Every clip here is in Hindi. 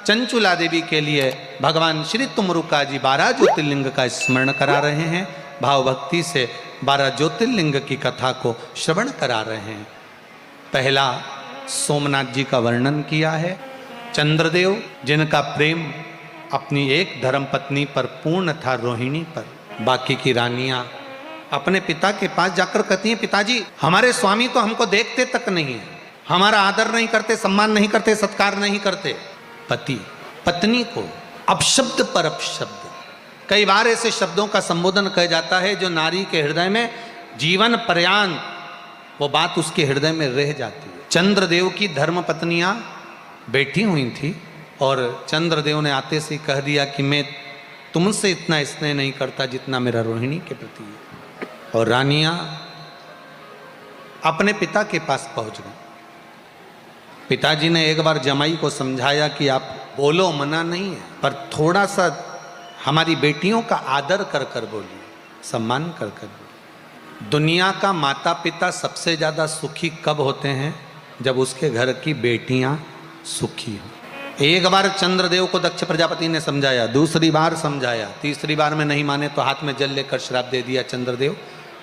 चंचुला देवी के लिए भगवान श्री तुमरुका जी 12 ज्योतिर्लिंग का स्मरण करा रहे हैं। भाव भक्ति से 12 ज्योतिर्लिंग की कथा को श्रवण करा रहे हैं। पहला सोमनाथ जी का वर्णन किया है। चंद्रदेव जिनका प्रेम अपनी एक धर्मपत्नी पर पूर्ण था, रोहिणी पर। बाकी की रानियां अपने पिता के पास जाकर कहती हैं, पिताजी हमारे स्वामी तो हमको देखते तक नहीं है, हमारा आदर नहीं करते, सम्मान नहीं करते, सत्कार नहीं करते। पति पत्नी को अपशब्द पर अपशब्द, कई बार ऐसे शब्दों का संबोधन किया जाता है जो नारी के हृदय में जीवन पर्यंत वो बात उसके हृदय में रह जाती है। चंद्रदेव की धर्म पत्नियां बैठी हुई थी और चंद्रदेव ने आते से कह दिया कि मैं तुमसे इतना स्नेह नहीं करता जितना मेरा रोहिणी के प्रति है। और रानियां अपने पिता के पास पहुंच गई। पिताजी ने एक बार जमाई को समझाया कि आप बोलो, मना नहीं है, पर थोड़ा सा हमारी बेटियों का आदर कर कर बोलिए, सम्मान कर कर बोलिए। दुनिया का माता पिता सबसे ज़्यादा सुखी कब होते हैं? जब उसके घर की बेटियां सुखी हों। एक बार चंद्रदेव को दक्ष प्रजापति ने समझाया, दूसरी बार समझाया, तीसरी बार में नहीं माने तो हाथ में जल लेकर श्राप दे दिया, चंद्रदेव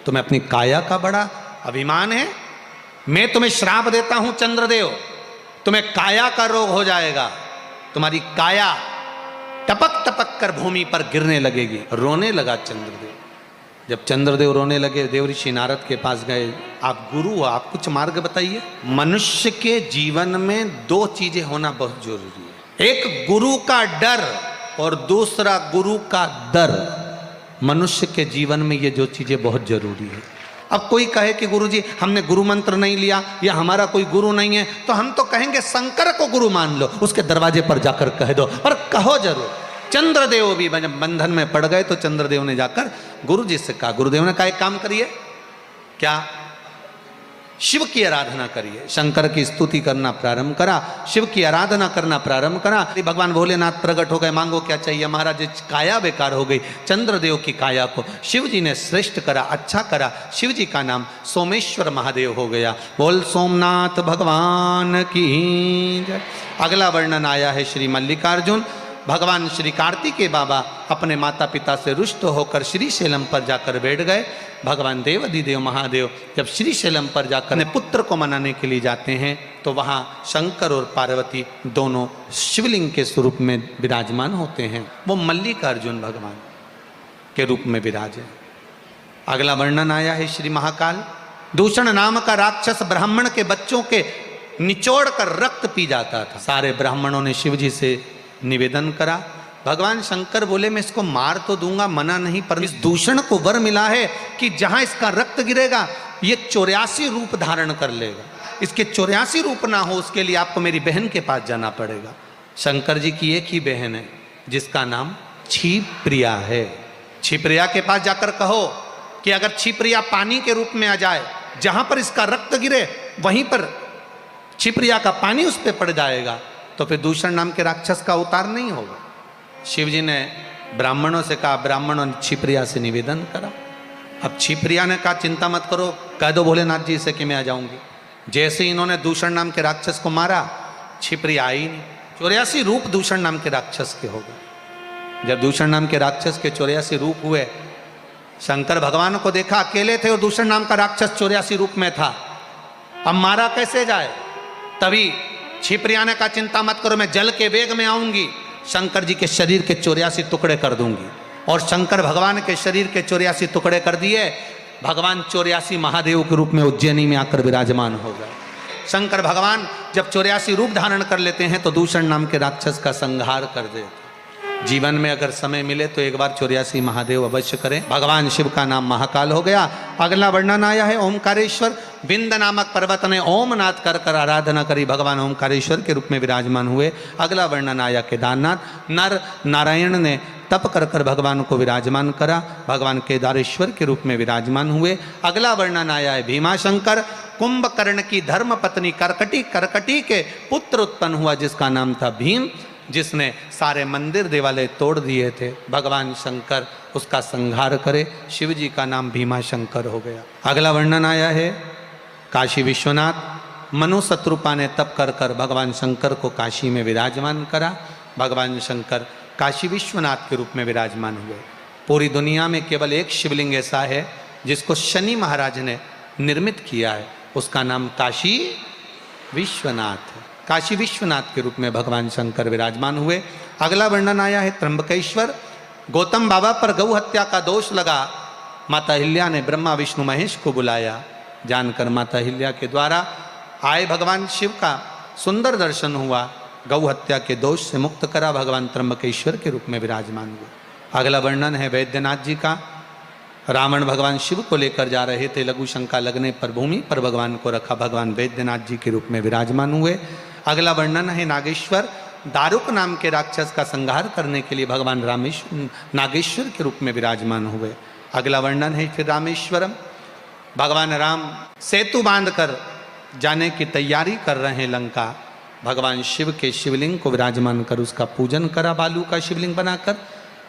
तुम्हें अपनी काया का बड़ा अभिमान है, मैं तुम्हें श्राप देता हूं चंद्रदेव, तुम्हें काया का रोग हो जाएगा, तुम्हारी काया टपक टपक कर भूमि पर गिरने लगेगी। रोने लगा चंद्रदेव। जब चंद्रदेव रोने लगे, देवऋषि नारद के पास गए, आप गुरु हो, आप कुछ मार्ग बताइए। मनुष्य के जीवन में 2 चीजें होना बहुत जरूरी है, एक गुरु का डर और दूसरा गुरु का दर। मनुष्य के जीवन में ये 2 चीजें बहुत जरूरी है। अब कोई कहे कि गुरुजी हमने गुरु मंत्र नहीं लिया या हमारा कोई गुरु नहीं है, तो हम तो कहेंगे शंकर को गुरु मान लो, उसके दरवाजे पर जाकर कह दो, पर कहो जरूर। चंद्रदेव भी बंधन में पड़ गए तो चंद्रदेव ने जाकर गुरु जी से कहा, गुरुदेव ने कहा एक काम करिए, क्या? शिव की आराधना करिए। शंकर की स्तुति करना प्रारंभ करा, शिव की आराधना करना प्रारंभ करा। भगवान भोलेनाथ प्रकट हो गए, मांगो क्या चाहिए। महाराज काया बेकार हो गई, चंद्रदेव की काया को शिव जी ने श्रेष्ठ करा, अच्छा करा। शिव जी का नाम सोमेश्वर महादेव हो गया। बोल सोमनाथ भगवान की जय। अगला वर्णन आया है श्री मल्लिकार्जुन। भगवान श्री कार्तिकेय बाबा अपने माता पिता से रुष्ट होकर श्रीशैलम पर जाकर बैठ गए। भगवान देवाधिदेव महादेव जब श्रीशैलम पर जाकर अपने पुत्र को मनाने के लिए जाते हैं तो वहाँ शंकर और पार्वती दोनों शिवलिंग के स्वरूप में विराजमान होते हैं। वो मल्लिकार्जुन भगवान के रूप में विराजे। अगला वर्णन आया है श्री महाकाल। दूषण नाम का राक्षस ब्राह्मण के बच्चों के निचोड़ कर रक्त पी जाता था। सारे ब्राह्मणों ने शिव जी से निवेदन करा। भगवान शंकर बोले मैं इसको मार तो दूंगा, मना नहीं, पर इस दूषण को वर मिला है कि जहां इसका रक्त गिरेगा ये 84 रूप धारण कर लेगा। इसके 84 रूप ना हो उसके लिए आपको मेरी बहन के पास जाना पड़ेगा। शंकर जी की एक ही बहन है जिसका नाम क्षिप्रिया है। क्षिप्रिया के पास जाकर कहो कि अगर क्षिप्रिया पानी के रूप में आ जाए, जहां पर इसका रक्त गिरे वहीं पर क्षिप्रिया का पानी उस पर पड़ जाएगा, तो फिर दूषण नाम के राक्षस का अवतार नहीं होगा। शिव जी ने ब्राह्मणों से कहा, ब्राह्मणों ने क्षिप्रिया से निवेदन करा। अब क्षिप्रिया ने कहा चिंता मत करो, कह दो भोलेनाथ जी से कि मैं आ जाऊंगी। जैसे इन्होंने दूषण नाम के राक्षस को मारा, क्षिप्रिया आई नहीं। 84 रूप दूषण नाम के राक्षस के हो गए। जब दूषण नाम के राक्षस के 84 रूप हुए, शंकर भगवान को देखा, अकेले थे और दूषण नाम का राक्षस 84 रूप में था, अब मारा कैसे जाए। तभी क्षिप्रिया ने कहा चिंता मत करो, मैं जल के वेग में आऊंगी, शंकर जी के शरीर के 84 टुकड़े कर दूंगी। और शंकर भगवान के शरीर के 84 टुकड़े कर दिए। भगवान 84 महादेव के रूप में उज्जैनी में आकर विराजमान हो गए। शंकर भगवान जब 84 रूप धारण कर लेते हैं तो दूषण नाम के राक्षस का संहार कर देते। जीवन में अगर समय मिले तो एक बार 84 महादेव अवश्य करें। भगवान शिव का नाम महाकाल हो गया। अगला वर्णन आया है ओमकारेश्वर। विंध्य नामक पर्वत ने ओमनाथ कर कर आराधना करी, भगवान ओमकारेश्वर के रूप में विराजमान हुए। अगला वर्णन आया केदारनाथ। नर नारायण ने तप कर कर भगवान को विराजमान करा, भगवान केदारेश्वर के रूप में विराजमान हुए। अगला वर्णन आया है भीमाशंकर। कुंभकर्ण की धर्म पत्नी करकटी के पुत्र उत्पन्न हुआ जिसका नाम था भीम, जिसने सारे मंदिर देवालय तोड़ दिए थे। भगवान शंकर उसका संहार करे, शिव जी का नाम भीमाशंकर हो गया। अगला वर्णन आया है काशी विश्वनाथ। मनु शत्रुपा ने तप कर कर भगवान शंकर को काशी में विराजमान करा। भगवान शंकर काशी विश्वनाथ के रूप में विराजमान हुए। पूरी दुनिया में केवल एक शिवलिंग ऐसा है जिसको शनि महाराज ने निर्मित किया है, उसका नाम काशी विश्वनाथ है। काशी विश्वनाथ के रूप में भगवान शंकर विराजमान हुए। अगला वर्णन आया है त्र्यंबकेश्वर। गौतम बाबा पर गौ हत्या का दोष लगा, माता अहिल्या ने ब्रह्मा विष्णु महेश को बुलाया। जानकर माता अहिल्या के द्वारा आए भगवान शिव का सुंदर दर्शन हुआ, गौ हत्या के दोष से मुक्त करा, भगवान त्र्यंबकेश्वर के रूप में विराजमान हुए। अगला वर्णन है वैद्यनाथ जी का। रावण भगवान शिव को लेकर जा रहे थे, लघु शंका लगने पर भूमि पर भगवान को रखा, भगवान वैद्यनाथ जी के रूप में विराजमान हुए। अगला वर्णन है नागेश्वर। दारुक नाम के राक्षस का संहार करने के लिए भगवान नागेश्वर के रूप में विराजमान हुए। अगला वर्णन है फिर रामेश्वरम। भगवान राम सेतु बांधकर जाने की तैयारी कर रहे हैं लंका। भगवान शिव के शिवलिंग को विराजमान कर उसका पूजन करा, बालू का शिवलिंग बनाकर।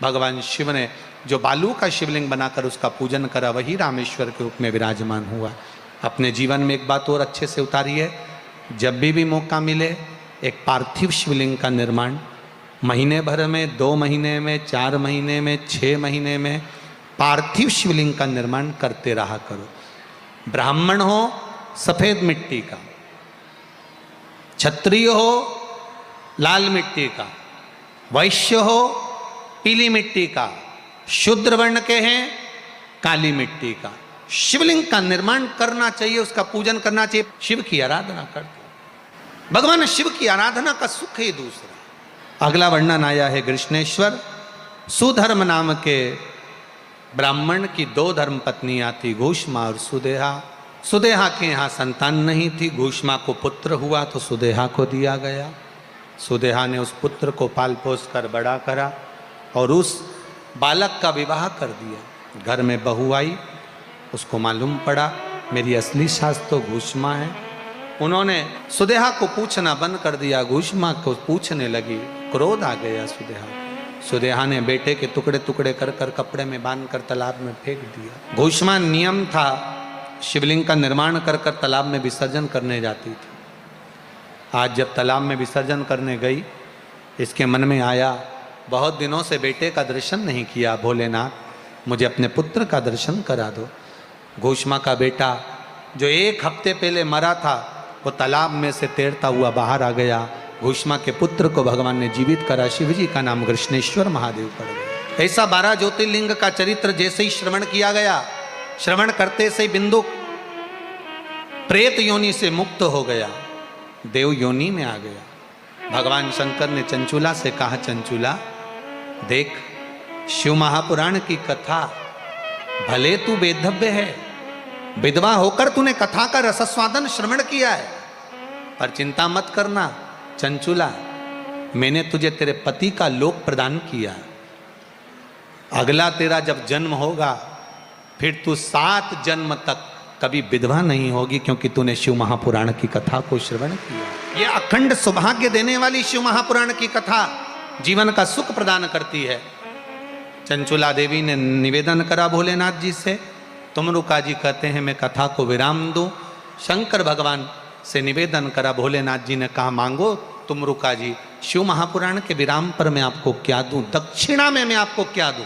भगवान शिव ने जो बालू का शिवलिंग बनाकर उसका पूजन करा, वही रामेश्वर के रूप में विराजमान हुआ। अपने जीवन में एक बात और अच्छे से उतारी है, जब भी मौका मिले एक पार्थिव शिवलिंग का निर्माण महीने भर में, 2 महीने में, 4 महीने में, 6 महीने में पार्थिव शिवलिंग का निर्माण करते रहा करो। ब्राह्मण हो सफेद मिट्टी का, क्षत्रिय हो लाल मिट्टी का, वैश्य हो पीली मिट्टी का, शूद्र वर्ण के हैं काली मिट्टी का, शिवलिंग का निर्माण करना चाहिए, उसका पूजन करना चाहिए। शिव की आराधना करते, भगवान शिव की आराधना का सुख ही दूसरा। अगला वर्णन आया है कृष्णेश्वर। सुधर्म नाम के ब्राह्मण की 2 धर्म पत्नियां थी, घूष्मा और सुदेहा। सुदेहा के यहाँ संतान नहीं थी, घूष्मा को पुत्र हुआ तो सुदेहा को दिया गया। सुदेहा ने उस पुत्र को पाल पोस कर बड़ा करा और उस बालक का विवाह कर दिया। घर में बहू आई, उसको मालूम पड़ा मेरी असली सास तो घूष्मा है। उन्होंने सुदेहा को पूछना बंद कर दिया, घूष्मा को पूछने लगी। क्रोध आ गया सुदेहा। सुदेहा ने बेटे के टुकड़े टुकड़े कर कर कपड़े में बांध कर तालाब में फेंक दिया। घूष्मा नियम था शिवलिंग का निर्माण कर कर तालाब में विसर्जन करने जाती थी। आज जब तालाब में विसर्जन करने गई, इसके मन में आया बहुत दिनों से बेटे का दर्शन नहीं किया, भोलेनाथ मुझे अपने पुत्र का दर्शन करा दो। घूष्मा का बेटा जो 1 हफ्ते पहले मरा था वो तालाब में से तैरता हुआ बाहर आ गया। घूष्मा के पुत्र को भगवान ने जीवित करा, शिव जी का नाम कृष्णेश्वर महादेव पड़ गया। ऐसा 12 ज्योतिर्लिंग का चरित्र जैसे ही श्रवण किया गया, श्रवण करते से बिंदु प्रेत योनि से मुक्त हो गया, देव योनि में आ गया। भगवान शंकर ने चंचूला से कहा, चंचूला देख शिव महापुराण की कथा, भले तू वेधव्य है, विधवा होकर तूने कथा का रसस्वादन श्रवण किया है, पर चिंता मत करना चंचूला, मैंने तुझे तेरे पति का लोक प्रदान किया। अगला तेरा जब जन्म होगा फिर तू 7 जन्म तक कभी विधवा नहीं होगी, क्योंकि तूने शिव महापुराण की कथा को श्रवण किया। ये अखंड सौभाग्य देने वाली शिव महापुराण की कथा जीवन का सुख प्रदान करती है। चंचूला देवी ने निवेदन करा भोलेनाथ जी से, तुमरुका जी कहते हैं मैं कथा को विराम दूं। शंकर भगवान से निवेदन करा, भोलेनाथ जी ने कहा मांगो तुमरुका जी, शिव महापुराण के विराम पर मैं आपको क्या दूं, दक्षिणा में मैं आपको क्या दूं।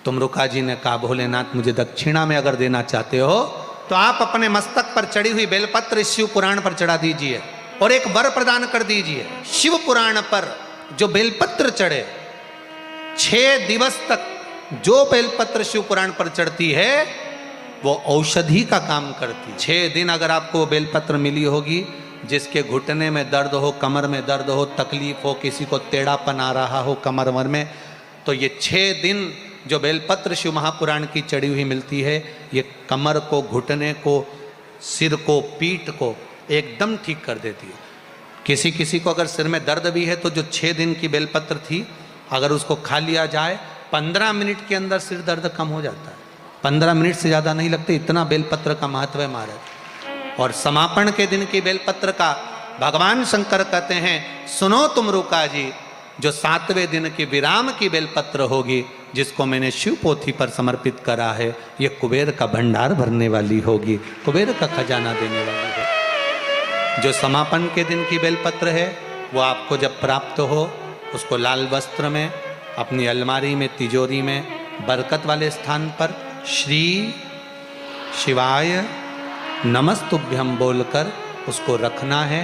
तुमरुका जी ने कहा भोलेनाथ मुझे दक्षिणा में अगर देना चाहते हो तो आप अपने मस्तक पर चढ़ी हुई बेलपत्र शिव पुराण पर चढ़ा दीजिए और एक वर प्रदान कर दीजिए। शिव पुराण पर जो बेलपत्र चढ़े, 6 दिवस तक जो बेलपत्र शिव पुराण पर चढ़ती है वो औषधि का काम करती। 6 दिन अगर आपको बेलपत्र मिली होगी, जिसके घुटने में दर्द हो, कमर में दर्द हो, तकलीफ हो, किसी को टेढ़ापन आ रहा हो कमर वर में, तो ये 6 दिन जो बेलपत्र शिव महापुराण की चढ़ी हुई मिलती है, ये कमर को, घुटने को, सिर को, पीठ को एकदम ठीक कर देती है। किसी किसी को अगर सिर में दर्द भी है तो जो 6 दिन की बेलपत्र थी अगर उसको खा लिया जाए 15 मिनट के अंदर सिर दर्द कम हो जाता है। 15 मिनट से ज़्यादा नहीं लगते, इतना बेलपत्र का महत्व है महाराज। और समापन के दिन की बेलपत्र का भगवान शंकर कहते हैं, सुनो तुमरुका जी, जो 7वें दिन की विराम की बेलपत्र होगी, जिसको मैंने शिव पोथी पर समर्पित करा है, ये कुबेर का भंडार भरने वाली होगी, कुबेर का खजाना देने वाली है। जो समापन के दिन की बेलपत्र है वो आपको जब प्राप्त हो उसको लाल वस्त्र में अपनी अलमारी में, तिजोरी में, बरकत वाले स्थान पर श्री शिवाय नमस्तुभ्यम बोलकर उसको रखना है।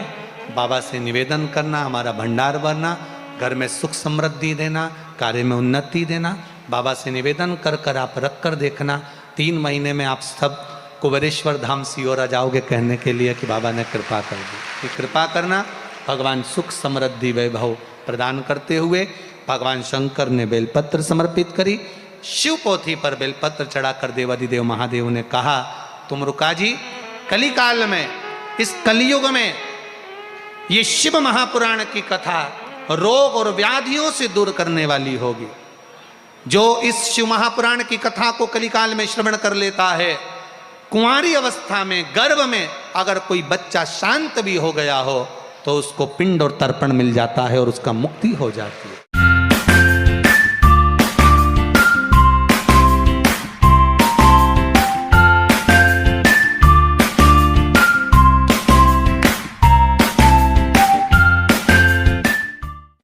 बाबा से निवेदन करना, हमारा भंडार भरना, घर में सुख समृद्धि देना, कार्य में उन्नति देना। बाबा से निवेदन कर कर आप रख कर देखना, 3 महीने में आप सब कुबेरेश्वर धाम सियोरा जाओगे कहने के लिए कि बाबा ने कृपा कर दी। कि कृपा करना, भगवान सुख समृद्धि वैभव प्रदान करते हुए भगवान शंकर ने बेलपत्र समर्पित करी। शिव पोथी पर बेलपत्र चढ़ाकर देवाधिदेव महादेव ने कहा, तुम रुका जी, कली काल में, इस कलयुग में ये शिव महापुराण की कथा रोग और व्याधियों से दूर करने वाली होगी। जो इस शिव महापुराण की कथा को कलिकाल में श्रवण कर लेता है, कुंवारी अवस्था में, गर्भ में अगर कोई बच्चा शांत भी हो गया हो तो उसको पिंड और तर्पण मिल जाता है और उसका मुक्ति हो जाती है।